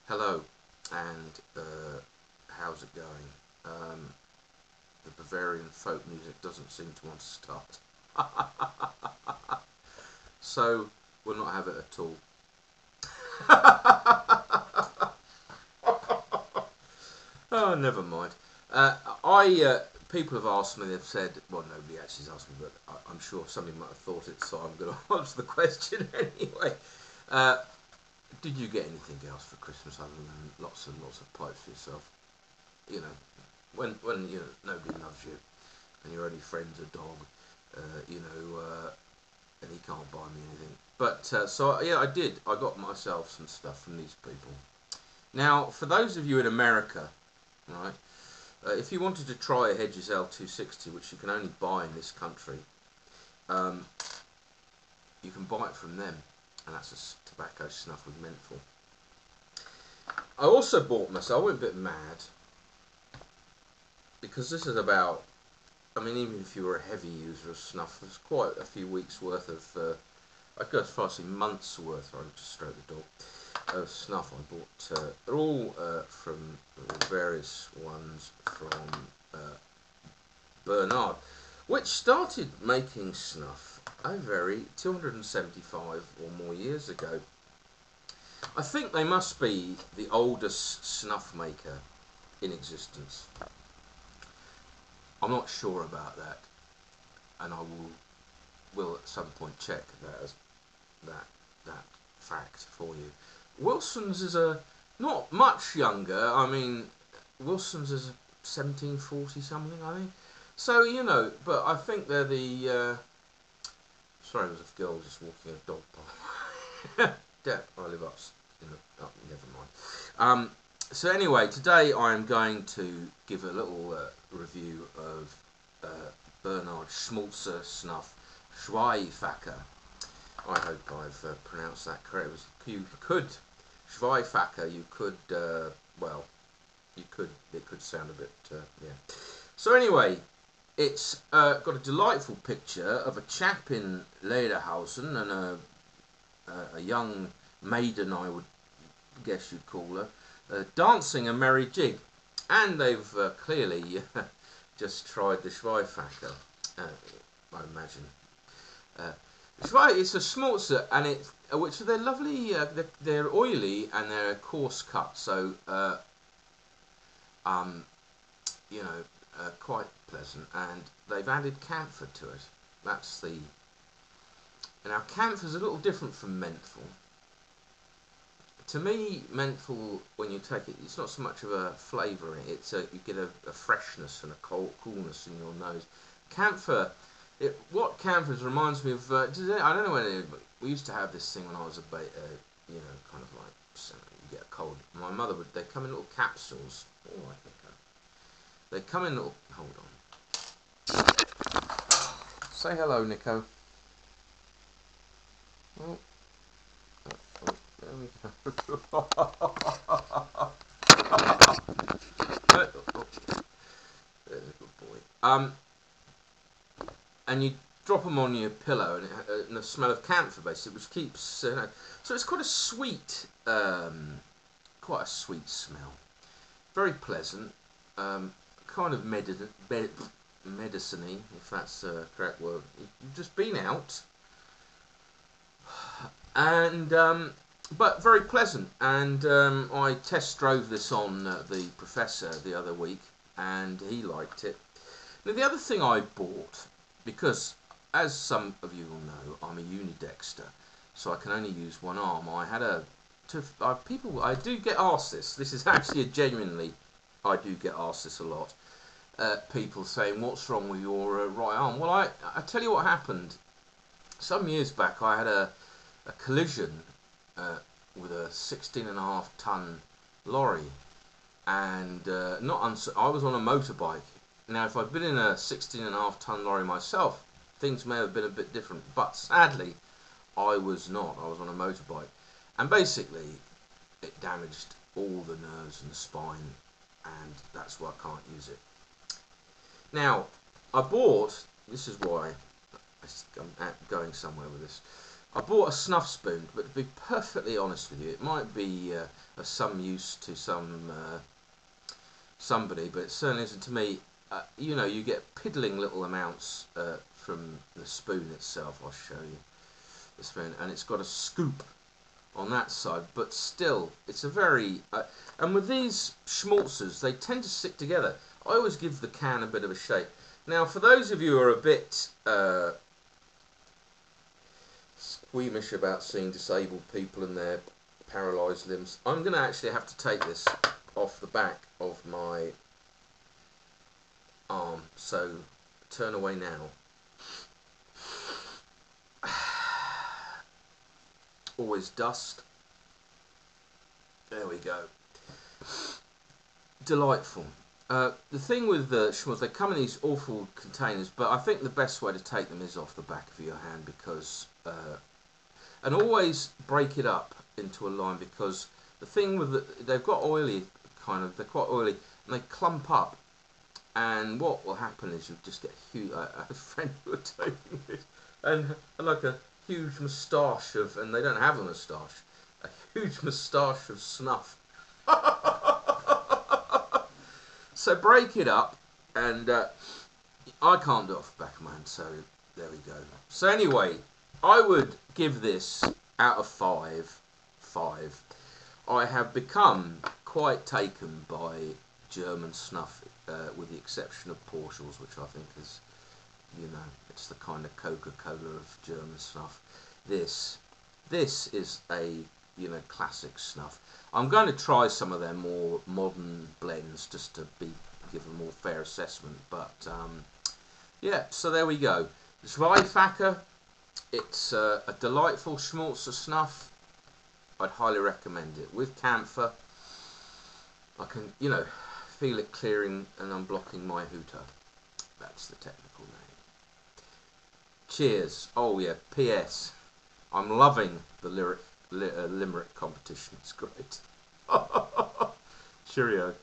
Hello, and how's it going? The Bavarian folk music doesn't seem to want to start. So, we'll not have it at all. Oh, never mind. People have asked me, they've said, well, nobody actually has asked me, but I'm sure somebody might have thought it, so I'm going to answer the question anyway. Did you get anything else for Christmas other than lots and lots of pipes for yourself? You know, when you know nobody loves you and your only friend's a dog, and he can't buy me anything. But so yeah, I did. I got myself some stuff from these people. Now, for those of you in America, right, if you wanted to try a Hedges L260, which you can only buy in this country, you can buy it from them, and that's a tobacco snuff with menthol. I also bought myself, I went a bit mad, because this is about, I mean, even if you were a heavy user of snuff, there's quite a few weeks worth of, I'd go as far as saying months worth, I just stroke the dog, of snuff I bought. They're all from various ones from Bernard, which started making snuff a very 275 or more years ago. I think they must be the oldest snuff maker in existence. I'm not sure about that, and I will at some point check that fact for you. Wilson's is not much younger. I mean, Wilson's is 1740 something, I think. So but I think they're the. Sorry, there was a girl just walking a dog path. Yeah, I live up. Never mind. So anyway, today I am going to give a little review of Bernard Schmalzer snuff, Zwiefacher. I hope I've pronounced that correct. You could, Zwiefacher, you could, it could sound a bit, yeah. So anyway, it's got a delightful picture of a chap in Lederhausen and a young maiden, I would guess you'd call her, dancing a merry jig. And they've clearly just tried the Zwiefacher, I imagine. It's a Schmalzer, and which they're lovely. They're oily and they're coarse cut, so quite pleasant. And they've added camphor to it. That's the. Now camphor's a little different from menthol. To me, menthol, when you take it, it's not so much of a flavour in it. It's you get a freshness and a coolness in your nose. Camphor. What camphors reminds me of, I don't know when we used to have this thing when I was a kind of like, you get a cold. My mother they come in little capsules. Oh, I think they come in little, hold on. Say hello, Nico. Oh, there we go. There's a good boy. And you drop them on your pillow, and the smell of camphor, basically, which keeps. So it's quite a sweet smell. Very pleasant, kind of medicine-y, if that's the correct word. You've just been out, and but very pleasant. And I test drove this on the professor the other week, and he liked it. Now the other thing I bought, because as some of you will know, I'm a unidexter, so I can only use one arm. I do get asked this. This is actually I do get asked this a lot. People saying, "What's wrong with your right arm?" Well, I tell you what happened. Some years back, I had a collision with a 16.5-ton lorry, and I was on a motorbike. Now, if I'd been in a 16.5-ton lorry myself, things may have been a bit different. But sadly, I was not. I was on a motorbike. And basically, it damaged all the nerves and the spine. And that's why I can't use it. Now, this is why I'm going somewhere with this. I bought a snuff spoon, but to be perfectly honest with you, it might be of some use to somebody, but it certainly isn't to me. You know, you get piddling little amounts from the spoon itself. I'll show you the spoon, and it's got a scoop on that side, but still, it's a very... and with these schmaltzers, they tend to stick together. I always give the can a bit of a shake. Now, for those of you who are a bit squeamish about seeing disabled people and their paralysed limbs, I'm going to actually have to take this off the back of my arm, so turn away now. Always dust. There we go. Delightful. The thing with the schmaltz, they come in these awful containers, but I think the best way to take them is off the back of your hand, because and always break it up into a line, because the thing with they've got oily kind of, they're quite oily and they clump up, and what will happen is you just get huge. I had a friend who was taking this and like a huge moustache of, and they don't have a moustache, a huge moustache of snuff. So break it up, and I can't do it off the back of my hand, so there we go. So anyway, I would give this out of 5. I have become quite taken by German snuff, with the exception of Porschel's, which I think is, you know, it's the kind of Coca-Cola of German snuff. This is a, you know, classic snuff. I'm going to try some of their more modern blends just to give a more fair assessment. But yeah, so there we go. Zwiefacher. It's a delightful schmaltzer snuff. I'd highly recommend it. With camphor, I can, you know, feel it clearing and unblocking my hooter. That's the technical name. Cheers. Oh yeah, P.S. I'm loving the limerick competition. It's great. Cheerio.